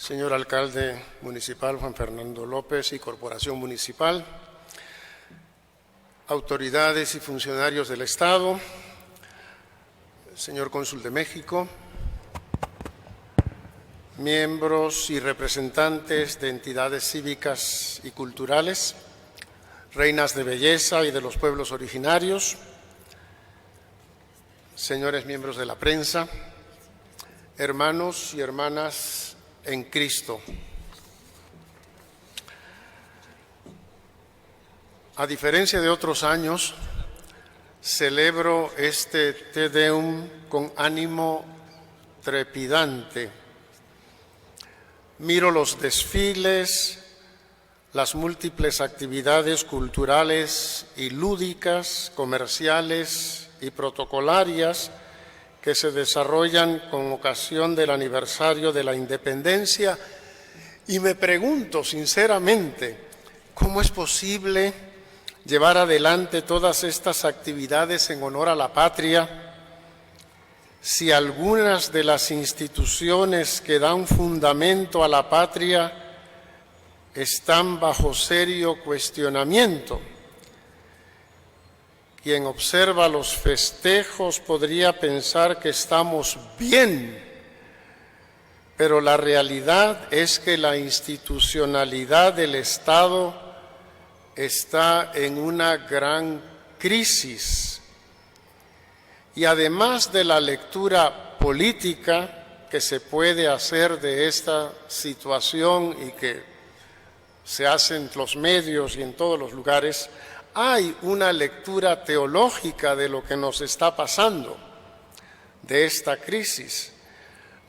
señor alcalde municipal Juan Fernando López y Corporación Municipal, autoridades y funcionarios del Estado, señor cónsul de México, miembros y representantes de entidades cívicas y culturales, reinas de belleza y de los pueblos originarios, señores miembros de la prensa, hermanos y hermanas en Cristo. A diferencia de otros años, celebro este Te Deum con ánimo trepidante. Miro los desfiles, las múltiples actividades culturales y lúdicas, comerciales y protocolarias que se desarrollan con ocasión del aniversario de la independencia y me pregunto sinceramente, ¿cómo es posible llevar adelante todas estas actividades en honor a la patria si algunas de las instituciones que dan fundamento a la patria están bajo serio cuestionamiento? Quien observa los festejos podría pensar que estamos bien, pero la realidad es que la institucionalidad del Estado está en una gran crisis. Y además de la lectura política que se puede hacer de esta situación y que se hace en los medios y en todos los lugares, hay una lectura teológica de lo que nos está pasando, de esta crisis.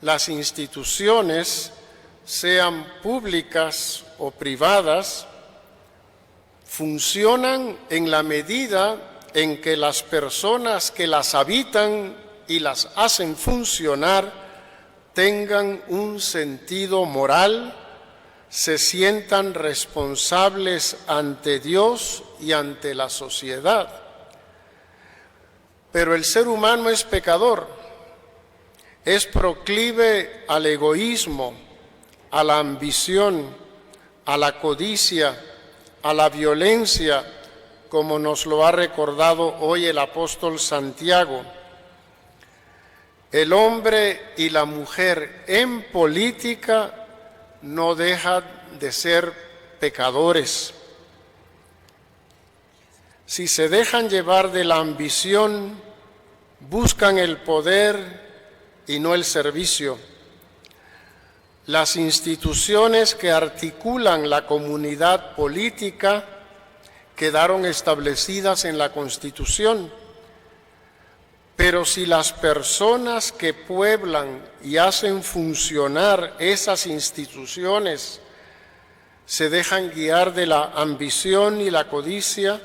Las instituciones, sean públicas o privadas, funcionan en la medida en que las personas que las habitan y las hacen funcionar tengan un sentido moral, se sientan responsables ante Dios y ante la sociedad. Pero el ser humano es pecador, es proclive al egoísmo, a la ambición, a la codicia, a la violencia, como nos lo ha recordado hoy el apóstol Santiago. El hombre y la mujer en política no dejan de ser pecadores. Si se dejan llevar de la ambición, buscan el poder y no el servicio. Las instituciones que articulan la comunidad política quedaron establecidas en la Constitución, pero si las personas que pueblan y hacen funcionar esas instituciones se dejan guiar de la ambición y la codicia,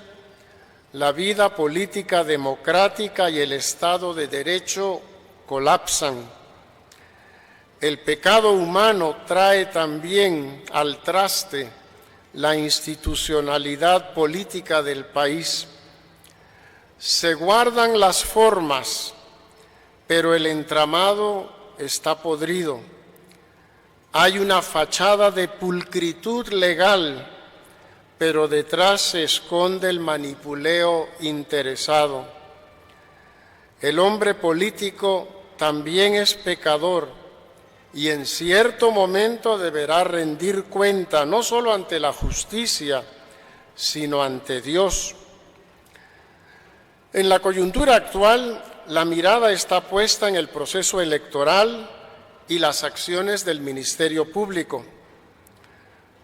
la vida política democrática y el Estado de Derecho colapsan. El pecado humano trae también al traste la institucionalidad política del país. Se guardan las formas, pero el entramado está podrido. Hay una fachada de pulcritud legal, pero detrás se esconde el manipuleo interesado. El hombre político también es pecador y en cierto momento deberá rendir cuenta no solo ante la justicia, sino ante Dios. En la coyuntura actual, la mirada está puesta en el proceso electoral y las acciones del Ministerio Público.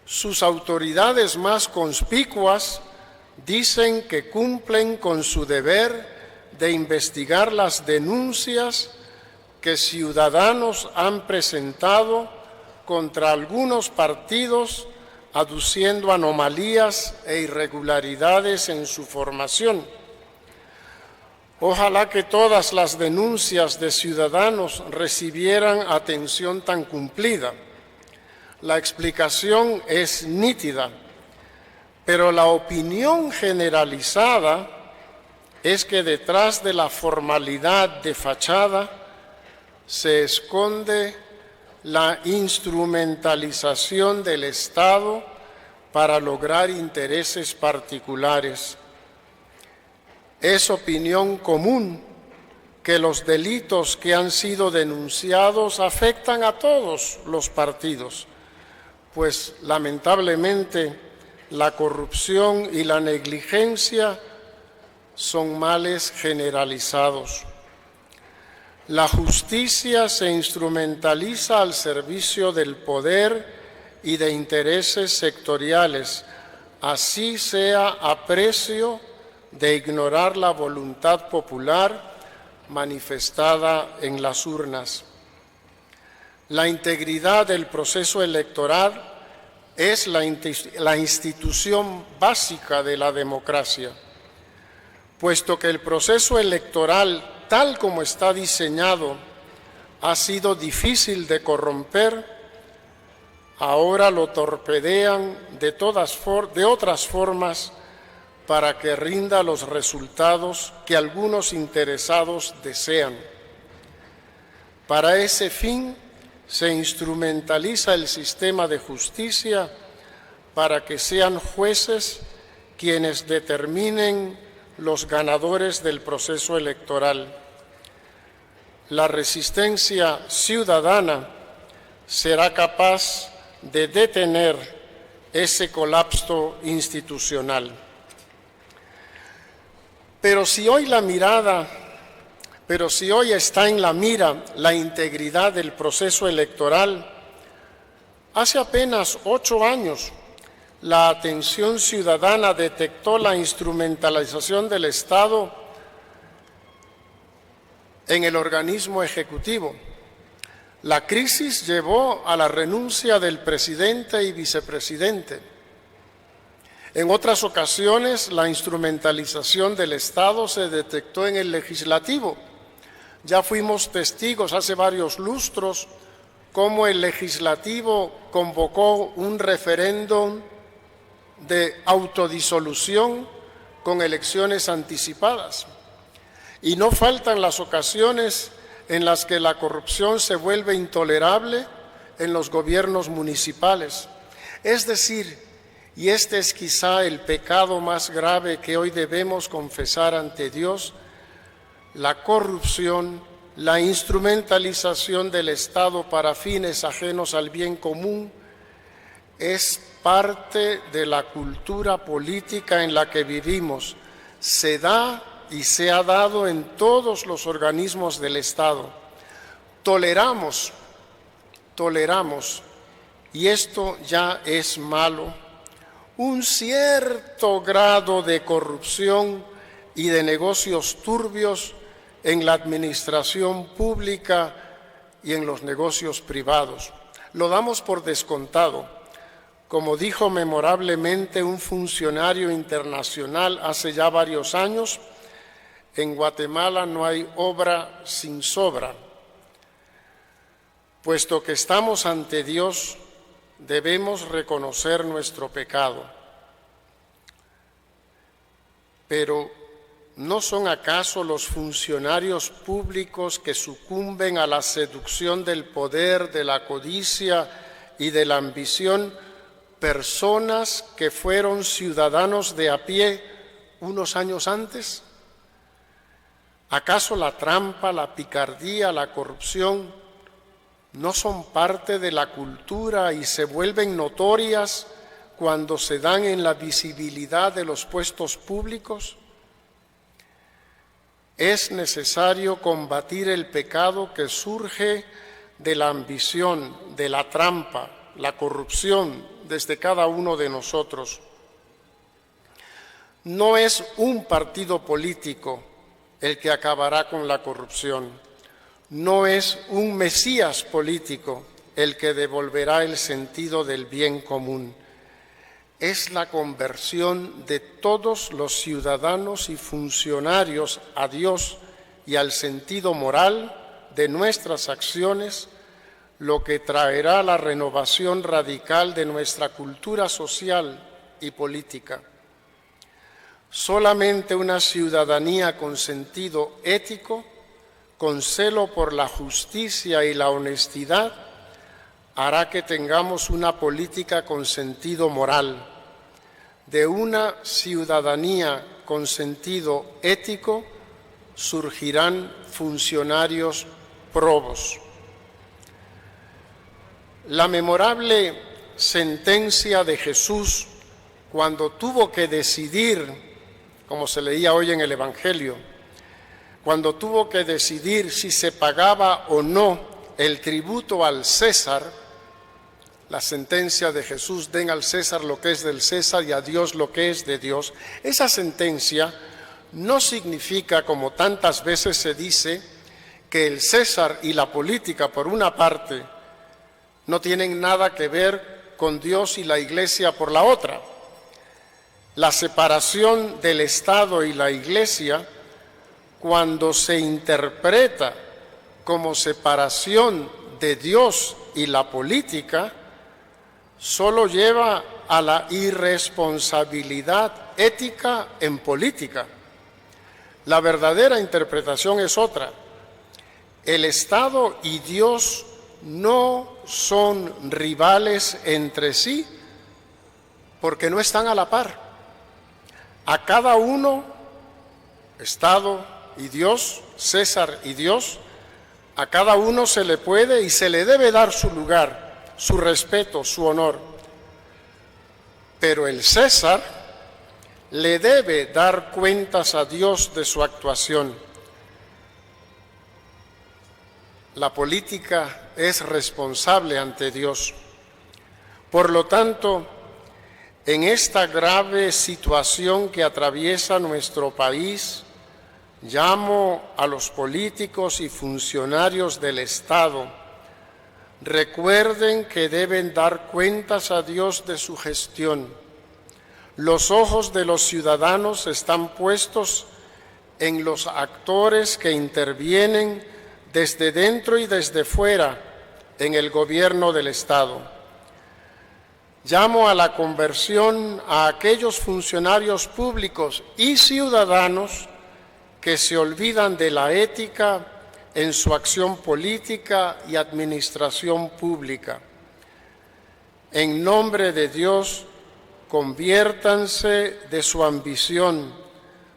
Sus autoridades más conspicuas dicen que cumplen con su deber de investigar las denuncias que ciudadanos han presentado contra algunos partidos aduciendo anomalías e irregularidades en su formación. Ojalá que todas las denuncias de ciudadanos recibieran atención tan cumplida. La explicación es nítida, pero la opinión generalizada es que detrás de la formalidad de fachada se esconde la instrumentalización del Estado para lograr intereses particulares. Es opinión común que los delitos que han sido denunciados afectan a todos los partidos, pues lamentablemente la corrupción y la negligencia son males generalizados. La justicia se instrumentaliza al servicio del poder y de intereses sectoriales, así sea a precio de ignorar la voluntad popular manifestada en las urnas. La integridad del proceso electoral es la institución básica de la democracia, puesto que el proceso electoral, tal como está diseñado, ha sido difícil de corromper. Ahora lo torpedean de otras formas para que rinda los resultados que algunos interesados desean. Para ese fin se instrumentaliza el sistema de justicia para que sean jueces quienes determinen los ganadores del proceso electoral. La resistencia ciudadana será capaz de detener ese colapso institucional. Pero si hoy está en la mira la integridad del proceso electoral, hace apenas 8 años la atención ciudadana detectó la instrumentalización del Estado en el organismo ejecutivo. La crisis llevó a la renuncia del presidente y vicepresidente. En otras ocasiones, la instrumentalización del Estado se detectó en el legislativo. Ya fuimos testigos hace varios lustros cómo el legislativo convocó un referéndum de autodisolución con elecciones anticipadas. Y no faltan las ocasiones en las que la corrupción se vuelve intolerable en los gobiernos municipales. Es decir, y este es quizá el pecado más grave que hoy debemos confesar ante Dios, la corrupción, la instrumentalización del Estado para fines ajenos al bien común es parte de la cultura política en la que vivimos. Se da y se ha dado en todos los organismos del Estado. Toleramos, y esto ya es malo, un cierto grado de corrupción y de negocios turbios en la administración pública y en los negocios privados. Lo damos por descontado. Como dijo memorablemente un funcionario internacional hace ya varios años, en Guatemala no hay obra sin sobra. Puesto que estamos ante Dios, debemos reconocer nuestro pecado. Pero ¿no son acaso los funcionarios públicos que sucumben a la seducción del poder, de la codicia y de la ambición personas que fueron ciudadanos de a pie unos años antes? ¿Acaso la trampa, la picardía, la corrupción no son parte de la cultura y se vuelven notorias cuando se dan en la visibilidad de los puestos públicos? Es necesario combatir el pecado que surge de la ambición, de la trampa, la corrupción desde cada uno de nosotros. No es un partido político el que acabará con la corrupción. No es un Mesías político el que devolverá el sentido del bien común. Es la conversión de todos los ciudadanos y funcionarios a Dios y al sentido moral de nuestras acciones lo que traerá la renovación radical de nuestra cultura social y política. Solamente una ciudadanía con sentido ético, con celo por la justicia y la honestidad, hará que tengamos una política con sentido moral, de una ciudadanía con sentido ético surgirán funcionarios probos. La memorable sentencia de Jesús cuando tuvo que decidir, como se leía hoy en el Evangelio, cuando tuvo que decidir si se pagaba o no el tributo al César, la sentencia de Jesús, den al César lo que es del César y a Dios lo que es de Dios. Esa sentencia no significa, como tantas veces se dice, que el César y la política, por una parte, no tienen nada que ver con Dios y la Iglesia por la otra. La separación del Estado y la Iglesia, cuando se interpreta como separación de Dios y la política, solo lleva a la irresponsabilidad ética en política. La verdadera interpretación es otra. El Estado y Dios no son rivales entre sí porque no están a la par. A cada uno, Estado y Dios, César y Dios, a cada uno se le puede y se le debe dar su lugar, su respeto, su honor. Pero el César le debe dar cuentas a Dios de su actuación. La política es responsable ante Dios. Por lo tanto, en esta grave situación que atraviesa nuestro país, llamo a los políticos y funcionarios del Estado, recuerden que deben dar cuentas a Dios de su gestión. Los ojos de los ciudadanos están puestos en los actores que intervienen desde dentro y desde fuera en el gobierno del Estado. Llamo a la conversión a aquellos funcionarios públicos y ciudadanos que se olvidan de la ética en su acción política y administración pública. En nombre de Dios, conviértanse de su ambición,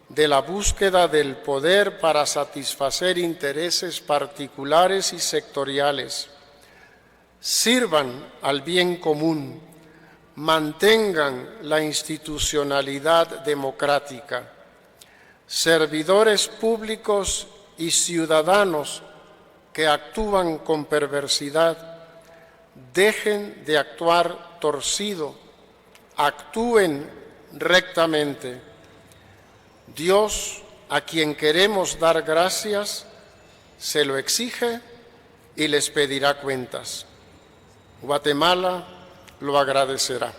de la búsqueda del poder para satisfacer intereses particulares y sectoriales. Sirvan al bien común, mantengan la institucionalidad democrática. Servidores públicos y ciudadanos que actúan con perversidad, dejen de actuar torcido, actúen rectamente. Dios, a quien queremos dar gracias, se lo exige y les pedirá cuentas. Guatemala lo agradecerá.